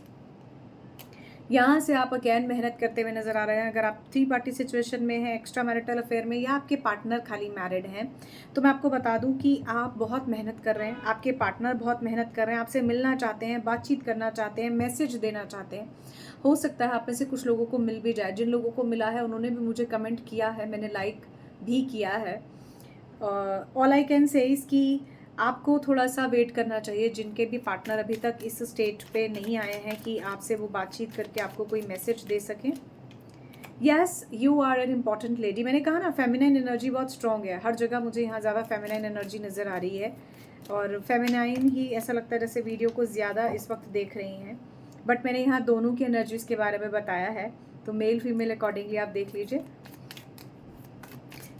यहाँ से आप अगेन मेहनत करते हुए नज़र आ रहे हैं। अगर आप थ्री पार्टी सिचुएशन में हैं, एक्स्ट्रा मैरिटल अफेयर में, या आपके पार्टनर खाली मैरिड हैं, तो मैं आपको बता दूं कि आप बहुत मेहनत कर रहे हैं, आपके पार्टनर बहुत मेहनत कर रहे हैं, आपसे मिलना चाहते हैं, बातचीत करना चाहते हैं, मैसेज देना चाहते हैं। हो सकता है आप में से कुछ लोगों को मिल भी जाए। जिन लोगों को मिला है उन्होंने भी मुझे कमेंट किया है, मैंने लाइक भी किया है। ऑल आई कैन से इसकी आपको थोड़ा सा वेट करना चाहिए। जिनके भी पार्टनर अभी तक इस स्टेट पे नहीं आए हैं कि आपसे वो बातचीत करके आपको कोई मैसेज दे सकें। Yes, you are an important lady. मैंने कहा ना, फेमिनाइन एनर्जी बहुत स्ट्रॉन्ग है। हर जगह मुझे यहाँ ज़्यादा फेमिनाइन एनर्जी नज़र आ रही है, और फेमिनाइन ही ऐसा लगता है जैसे वीडियो को ज़्यादा इस वक्त देख रही हैं। बट मैंने यहाँ दोनों की एनर्जीज़ के बारे में बताया है, तो मेल फीमेल अकॉर्डिंगली आप देख लीजिए।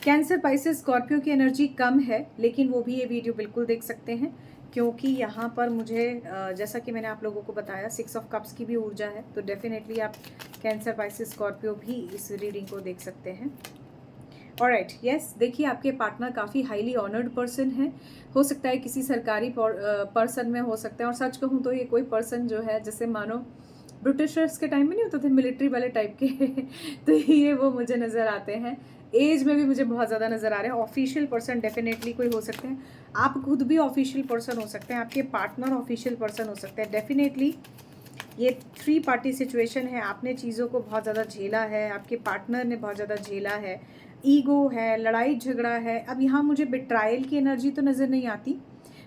कैंसर, पाइसेस, स्कॉर्पियो की एनर्जी कम है, लेकिन वो भी ये वीडियो बिल्कुल देख सकते हैं, क्योंकि यहाँ पर मुझे जैसा कि मैंने आप लोगों को बताया 6 ऑफ कप्स की भी ऊर्जा है। तो डेफिनेटली आप कैंसर, पाइसेस, स्कॉर्पियो भी इस रीडिंग को देख सकते हैं। ऑलराइट, यस, देखिए आपके पार्टनर काफ़ी हाईली ऑनर्ड पर्सन है। हो सकता है किसी सरकारी पर्सन में हो सकते हैं, और सच कहूँ तो ये कोई पर्सन जो है, जैसे मानो ब्रिटिशर्स के टाइम में नहीं होते थे मिलिट्री वाले टाइप के तो ये वो मुझे नज़र आते हैं। एज में भी मुझे बहुत ज़्यादा नज़र आ रहे हैं। ऑफिशियल पर्सन डेफिनेटली कोई हो सकते हैं, आप खुद भी ऑफिशियल पर्सन हो सकते हैं, आपके पार्टनर ऑफिशियल पर्सन हो सकते हैं। डेफिनेटली ये थ्री पार्टी सिचुएशन है। आपने चीज़ों को बहुत ज़्यादा झेला है, आपके पार्टनर ने बहुत ज़्यादा झेला है, ईगो है, लड़ाई झगड़ा है। अब यहाँ मुझे बिट्रायल की एनर्जी तो नज़र नहीं आती,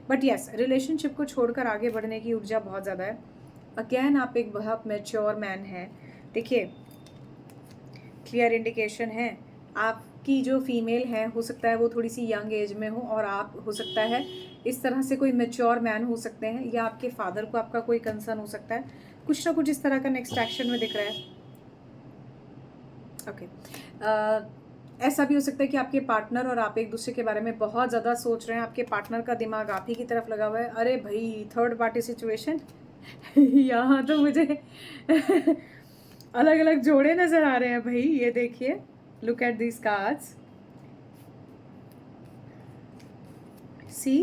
बट यस, रिलेशनशिप को छोड़कर आगे बढ़ने की ऊर्जा बहुत ज़्यादा है। अगेन आप एक बहुत मैच्योर मैन हैं। देखिए, क्लियर इंडिकेशन है आपकी जो फीमेल है, हो सकता है वो थोड़ी सी यंग एज में हो, और आप हो सकता है इस तरह से कोई मैच्योर मैन हो सकते हैं, या आपके फादर को आपका कोई कंसर्न हो सकता है। कुछ ना कुछ इस तरह का नेक्स्ट एक्शन में दिख रहा है। ओके, ऐसा भी हो सकता है कि आपके पार्टनर और आप एक दूसरे के बारे में बहुत ज़्यादा सोच रहे हैं, आपके पार्टनर का दिमाग आप ही की तरफ लगा हुआ है। अरे भाई, थर्ड पार्टी सिचुएशन यहाँ तो मुझे अलग अलग जोड़े नज़र आ रहे हैं भाई। ये देखिए, लुक एट दीज कार्ड्स, सी,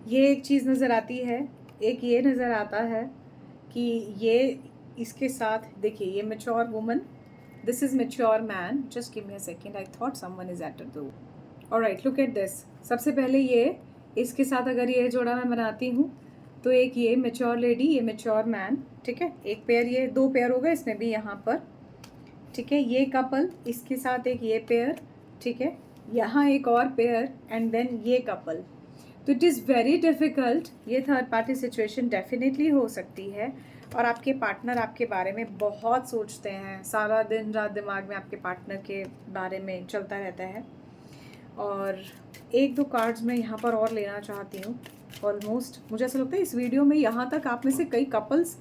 ये एक चीज़ नज़र आती है, एक ये नज़र आता है कि ये इसके साथ देखिए, ये mature woman, this is mature man. Just give me a second, I thought someone is at the door. Alright, look at this. सबसे पहले ये, इसके साथ अगर ये जोड़ा मैं बनाती हूँ, तो एक ये मैच्योर लेडी, ये मैच्योर मैन, ठीक है। एक पेयर, ये दो पेयर हो गए इसमें भी यहाँ पर, ठीक है। ये कपल, इसके साथ एक ये पेयर, ठीक है। यहाँ एक और पेयर, एंड देन ये कपल। तो इट इज़ वेरी डिफ़िकल्ट। ये थर्ड पार्टी सिचुएशन डेफिनेटली हो सकती है, और आपके पार्टनर आपके बारे में बहुत सोचते हैं। सारा दिन रात दिमाग में आपके पार्टनर के बारे में चलता रहता है। और एक दो कार्ड्स मैं यहाँ पर और लेना चाहती हूँ। ऑलमोस्ट मुझे ऐसा लगता है इस वीडियो में यहाँ तक आप में से कई कपल्स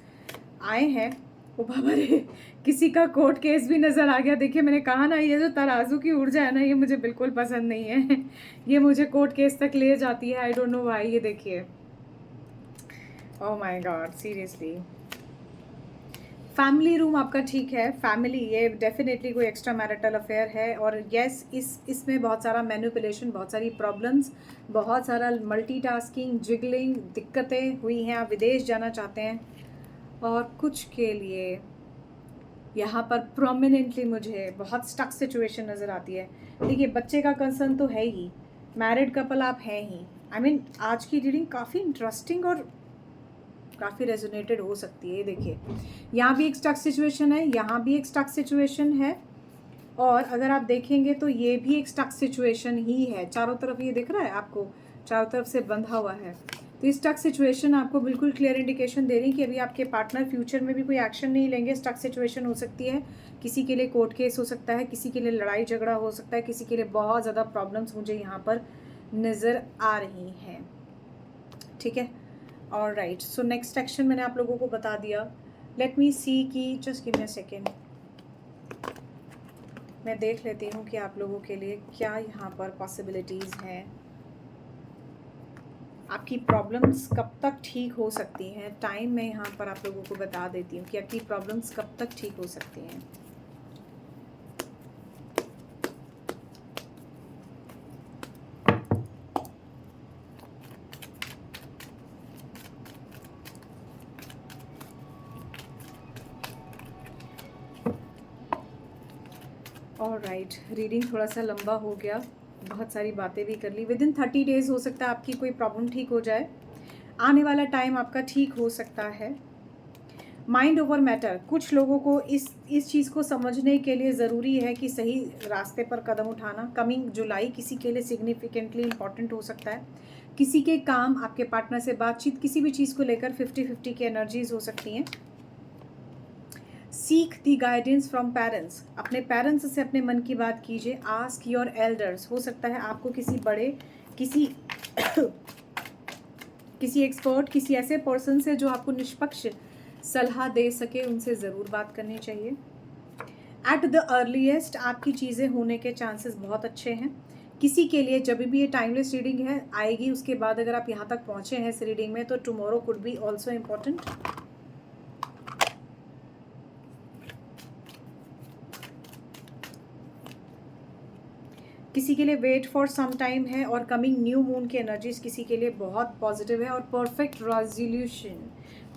आए हैं। ओ बाबा रे, किसी का कोर्ट केस भी नज़र आ गया। देखिए, मैंने कहा ना, ये जो तराजू की ऊर्जा है ना, ये मुझे बिल्कुल पसंद नहीं है। ये मुझे कोर्ट केस तक ले जाती है। आई डोंट नो व्हाई। ये देखिए, oh my God, seriously. Family room आपका ठीक है। फैमिली, ये डेफिनेटली कोई एक्स्ट्रा मैरिटल अफेयर है। और येस, इसमें बहुत सारा मैनिपुलेशन, बहुत सारी प्रॉब्लम्स, बहुत सारा मल्टीटास्किंग, जिगलिंग, दिक्कतें हुई हैं। आप विदेश जाना चाहते हैं, और कुछ के लिए यहाँ पर प्रोमिनेंटली मुझे बहुत स्टक सिचुएशन नज़र आती है। देखिए, बच्चे का कंसर्न तो है ही, मैरिड कपल आप हैं ही। आई मीन, आज की रीडिंग काफ़ी इंटरेस्टिंग और काफ़ी रेजोनेटेड हो सकती है। देखिए, यहाँ भी एक स्टक सिचुएशन है, यहाँ भी एक स्टक सिचुएशन है, और अगर आप देखेंगे तो ये भी एक स्टक सिचुएशन ही है। चारों तरफ ये दिख रहा है आपको, चारों तरफ से बंधा हुआ है। तो इस स्टक सिचुएशन आपको बिल्कुल क्लियर इंडिकेशन दे रही कि अभी आपके पार्टनर फ्यूचर में भी कोई एक्शन नहीं लेंगे। स्टक सिचुएशन हो सकती है, किसी के लिए कोर्ट केस हो सकता है, किसी के लिए लड़ाई झगड़ा हो सकता है, किसी के लिए बहुत ज़्यादा प्रॉब्लम्स मुझे यहाँ पर नज़र आ रही हैं, ठीक है। और राइट, सो नेक्स्ट एक्शन मैंने आप लोगों को बता दिया। लेट मी सी कि, just give me a second, मैं देख लेती हूँ कि आप लोगों के लिए क्या यहाँ पर पॉसिबिलिटीज़ हैं। आपकी प्रॉब्लम्स कब तक ठीक हो सकती हैं, टाइम मैं यहाँ पर आप लोगों को बता देती हूँ कि आपकी प्रॉब्लम्स कब तक ठीक हो सकती हैं। ऑलराइट, रीडिंग थोड़ा सा लंबा हो गया, बहुत सारी बातें भी कर ली। विदिन 30 डेज़ हो सकता है आपकी कोई प्रॉब्लम ठीक हो जाए, आने वाला टाइम आपका ठीक हो सकता है। माइंड ओवर मैटर, कुछ लोगों को इस चीज़ को समझने के लिए ज़रूरी है कि सही रास्ते पर कदम उठाना। कमिंग जुलाई किसी के लिए सिग्निफिकेंटली इम्पॉर्टेंट हो सकता है। किसी के काम, आपके पार्टनर से बातचीत, किसी भी चीज़ को लेकर 50-50 की एनर्जीज हो सकती हैं। Seek the guidance from parents, अपने पेरेंट्स से अपने मन की बात कीजिए। आस्क योर एल्डर्स, हो सकता है आपको किसी बड़े, किसी किसी एक्सपर्ट, किसी ऐसे पर्सन से जो आपको निष्पक्ष सलाह दे सके, उनसे ज़रूर बात करनी चाहिए। एट द अर्लीस्ट आपकी चीज़ें होने के चांसेस बहुत अच्छे हैं। किसी के लिए जब भी ये टाइमलेस रीडिंग है आएगी, उसके बाद अगर आप यहाँ तक पहुँचे हैं इस रीडिंग में, तो tomorrow could be also important. किसी के लिए वेट फॉर सम टाइम है, और कमिंग न्यू मून की एनर्जीज किसी के लिए बहुत पॉजिटिव है। और परफेक्ट रेजोल्यूशन,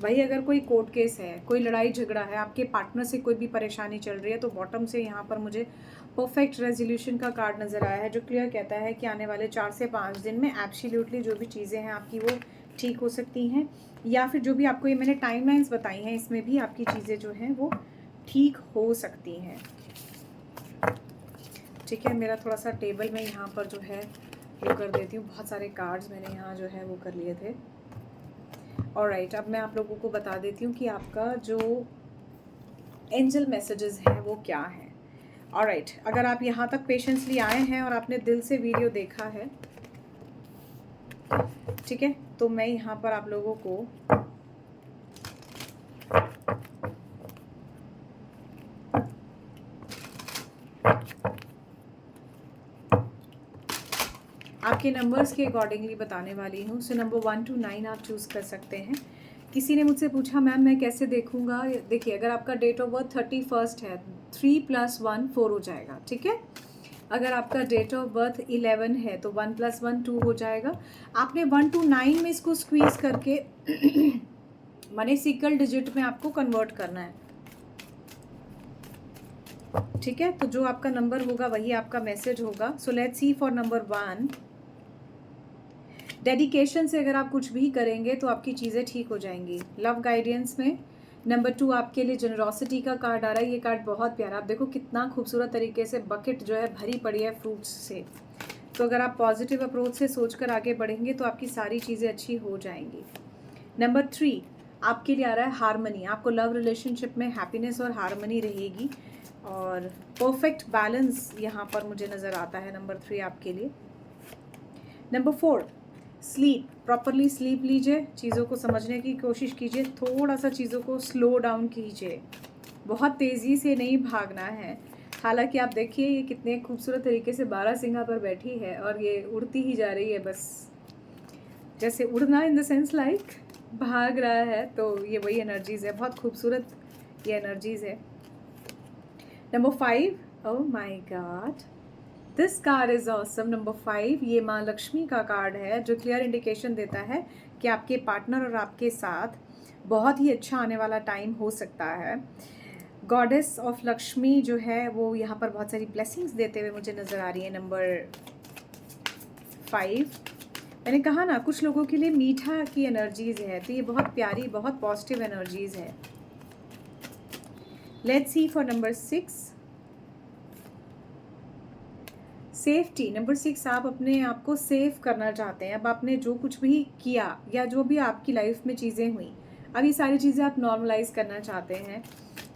भाई अगर कोई कोर्ट केस है, कोई लड़ाई झगड़ा है, आपके पार्टनर से कोई भी परेशानी चल रही है, तो बॉटम से यहाँ पर मुझे परफेक्ट रेजोल्यूशन का कार्ड नज़र आया है, जो क्लियर कहता है कि आने वाले 4 से 5 दिन में एब्सोल्युटली जो भी चीज़ें हैं आपकी वो ठीक हो सकती हैं। या फिर जो भी आपको ये मैंने टाइमलाइंस बताई हैं, इसमें भी आपकी चीज़ें जो हैं वो ठीक हो सकती हैं। ठीक है, मेरा थोड़ा सा टेबल में यहाँ पर जो है वो कर देती हूँ, बहुत सारे कार्ड्स मैंने यहाँ जो है वो कर लिए थे। ऑलराइट, अब मैं आप लोगों को बता देती हूँ कि आपका जो एंजल मैसेजेस हैं वो क्या हैं। ऑलराइट, अगर आप यहाँ तक पेशेंसली आए हैं और आपने दिल से वीडियो देखा है, ठीक है, तो मैं यहाँ पर आप लोगों को आपके नंबर्स के अकॉर्डिंगली बताने वाली हूँ। सो नंबर 1 to 9 आप चूज़ कर सकते हैं। किसी ने मुझसे पूछा मैम मैं कैसे देखूँगा। देखिए, अगर आपका डेट ऑफ बर्थ 31 है, 3 + 1 4 हो जाएगा, ठीक है। अगर आपका डेट ऑफ बर्थ 11 है तो 1 + 1 2 हो जाएगा। आपने 1 to 9 में इसको स्क्वीज़ करके माने सिंगल डिजिट में आपको कन्वर्ट करना है, ठीक है। तो जो आपका नंबर होगा वही आपका मैसेज होगा। So let's see for number 1। Dedication से अगर आप कुछ भी करेंगे तो आपकी चीज़ें ठीक हो जाएंगी। लव गाइडेंस में नंबर 2 आपके लिए जनरॉसिटी का कार्ड आ रहा है। ये कार्ड बहुत प्यारा, आप देखो कितना खूबसूरत तरीके से बकेट जो है भरी पड़ी है फ्रूट्स से। तो अगर आप पॉजिटिव अप्रोच से सोचकर आगे बढ़ेंगे तो आपकी सारी चीज़ें अच्छी हो जाएंगी। नंबर 3 आपके लिए आ रहा है हारमनी। आपको लव रिलेशनशिप में हैप्पीनेस और हारमनी रहेगी, और परफेक्ट बैलेंस यहाँ पर मुझे नज़र आता है नंबर 3 आपके लिए। नंबर 4 स्लीप, प्रॉपरली स्लीप लीजिए, चीज़ों को समझने की कोशिश कीजिए, थोड़ा सा चीज़ों को स्लो डाउन कीजिए, बहुत तेज़ी से नहीं भागना है। हालांकि आप देखिए ये कितने खूबसूरत तरीके से बारहसिंगा पर बैठी है और ये उड़ती ही जा रही है, बस जैसे उड़ना इन द सेंस लाइक भाग रहा है, तो ये वही एनर्जीज़ है, बहुत खूबसूरत ये एनर्जीज़ है। Number 5, oh my God, this card is awesome. Number 5 ये माँ लक्ष्मी का कार्ड है, जो क्लियर इंडिकेशन देता है कि आपके पार्टनर और आपके साथ बहुत ही अच्छा आने वाला टाइम हो सकता है। गॉडेस ऑफ लक्ष्मी जो है वो यहाँ पर बहुत सारी ब्लेसिंग्स देते हुए मुझे नज़र आ रही है। नंबर 5 मैंने कहा ना, कुछ लोगों के लिए मीठा की एनर्जीज़ है, तो ये बहुत प्यारी, बहुत पॉजिटिव एनर्जीज़ है। Let's see for number 6 safety. Number 6 आप अपने आप को सेफ करना चाहते हैं। अब आपने जो कुछ भी किया या जो भी आपकी लाइफ में चीज़ें हुई, अब ये सारी चीज़ें आप नॉर्मलाइज करना चाहते हैं।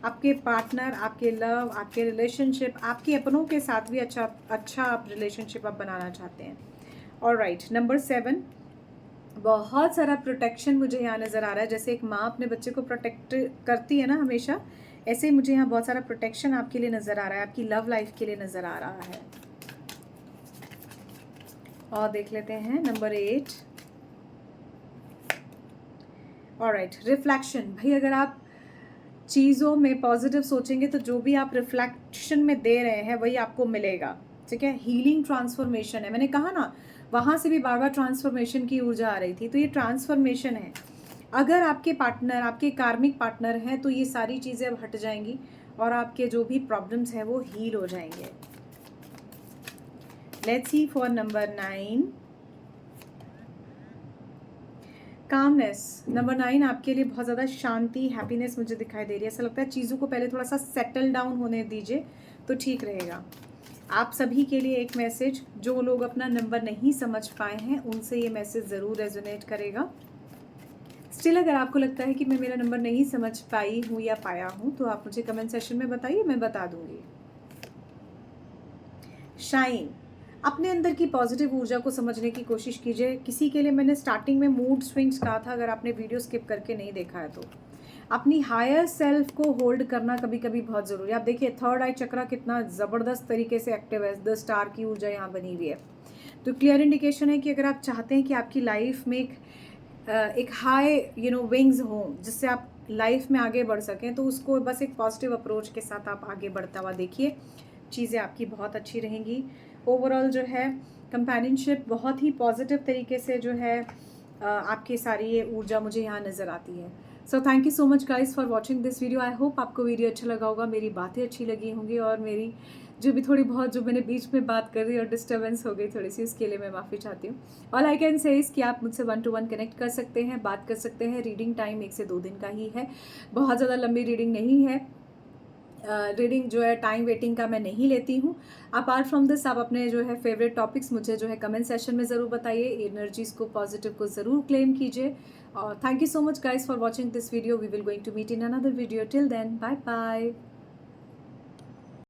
आपके पार्टनर, आपके लव, आपके रिलेशनशिप, आपके अपनों के साथ भी अच्छा आप रिलेशनशिप आप बनाना चाहते हैं। ऑलराइट, नंबर 7 बहुत सारा प्रोटेक्शन मुझे यहाँ नज़र आ रहा है। जैसे एक माँ अपने बच्चे को प्रोटेक्ट करती है ना हमेशा, ऐसे ही मुझे यहाँ बहुत सारा प्रोटेक्शन आपके लिए नज़र आ रहा है, आपकी लव लाइफ के लिए नज़र आ रहा है। और देख लेते हैं नंबर 8 ऑलराइट, रिफ्लेक्शन। भाई अगर आप चीज़ों में पॉजिटिव सोचेंगे तो जो भी आप रिफ्लेक्शन में दे रहे हैं वही आपको मिलेगा, ठीक है। हीलिंग ट्रांसफॉर्मेशन है, मैंने कहा ना, वहाँ से भी बार बार ट्रांसफॉर्मेशन की ऊर्जा आ रही थी, तो ये ट्रांसफॉर्मेशन है। अगर आपके पार्टनर, आपके कार्मिक पार्टनर हैं, तो ये सारी चीज़ें अब हट जाएंगी और आपके जो भी प्रॉब्लम्स हैं वो हील हो जाएंगे। Let's see for number 9, calmness. Number 9 आपके लिए बहुत ज़्यादा शांति, हैप्पीनेस मुझे दिखाई दे रही है। ऐसा लगता है चीज़ों को पहले थोड़ा सा सेटल डाउन होने दीजिए तो ठीक रहेगा। आप सभी के लिए एक मैसेज, जो लोग अपना नंबर नहीं समझ पाए हैं उनसे ये मैसेज ज़रूर रेजोनेट करेगा। स्टिल अगर आपको लगता है कि मैं मेरा नंबर नहीं समझ पाई हूँ या पाया हूँ तो आप मुझे कमेंट सेक्शन में बताइए, मैं बता दूंगी। शाइन। अपने अंदर की पॉजिटिव ऊर्जा को समझने की कोशिश कीजिए। किसी के लिए मैंने स्टार्टिंग में मूड स्विंग्स कहा था, अगर आपने वीडियो स्किप करके नहीं देखा है तो। अपनी हायर सेल्फ को होल्ड करना कभी कभी बहुत ज़रूरी है। आप देखिए थर्ड आई चक्रा कितना ज़बरदस्त तरीके से एक्टिव है, द स्टार की ऊर्जा यहाँ बनी हुई है। तो क्लियर इंडिकेशन है कि अगर आप चाहते हैं कि आपकी लाइफ में एक हाई विंग्स हों जिससे आप लाइफ में आगे बढ़ सकें, तो उसको बस एक पॉजिटिव अप्रोच के साथ आप आगे बढ़ता हुआ देखिए, चीज़ें आपकी बहुत अच्छी रहेंगी। ओवरऑल जो है कंपेनियनशिप बहुत ही पॉजिटिव तरीके से जो है आपकी सारी ये ऊर्जा मुझे यहाँ नज़र आती है। So thank you so much guys for watching this video. I hope आपको वीडियो अच्छा लगा होगा, मेरी बातें अच्छी लगी होंगी, और मेरी जो भी थोड़ी बहुत जो मैंने बीच में बात कर दी और डिस्टर्बेंस हो गई थोड़ी सी, उसके लिए मैं माफ़ी चाहती हूँ। All I can say is कि आप मुझसे 1 to 1 कनेक्ट कर सकते हैं, बात कर सकते हैं। रीडिंग टाइम 1 से 2 दिन का ही है, बहुत ज़्यादा लंबी रीडिंग नहीं है। रीडिंग जो है टाइम वेटिंग का मैं नहीं लेती हूँ। अपार्ट फ्रॉम दिस आप अपने जो है फेवरेट टॉपिक्स मुझे जो है कमेंट सेशन में ज़रूर बताइए, एनर्जीज़ को पॉजिटिव को ज़रूर क्लेम कीजिए। और thank you so much guys for watching this video. We will going to meet in another video. Till then, bye bye.